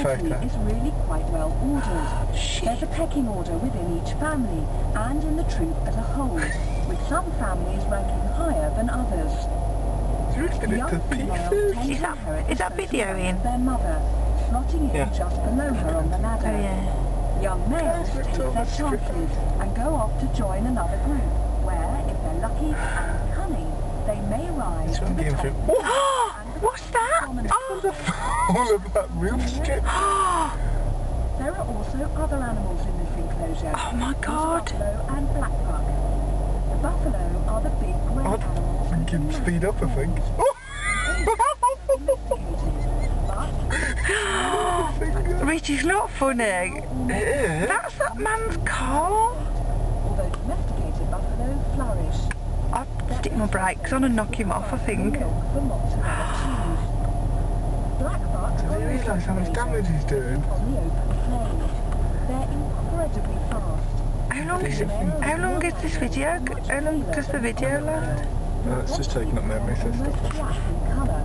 society is really quite well ordered. There's a pecking order within each family and in the troop as a whole, with some families ranking higher than others. Young females tend to inherit is that video in? their mother, slotting in just below her on the ladder. Oh, yeah. Young males take their chances and go off to join another group, where, if they're lucky and cunning, they may rise to the top. What's that? All of that roof strip. There are also other animals in this enclosure. Oh my God. Buffalo and blackbuck. The buffalo are the big grey animals. I can speed up, I think. Richie's not funny. Yeah. That's that man's car. Although domesticated buffalo flourish. I'll stick my brakes on and knock him off, I think. Do they realise how much damage he's doing? On the open plain. They're incredibly fast. How long is this video? How long does the video last? No, it's just taking up memory system. Almost black in colour.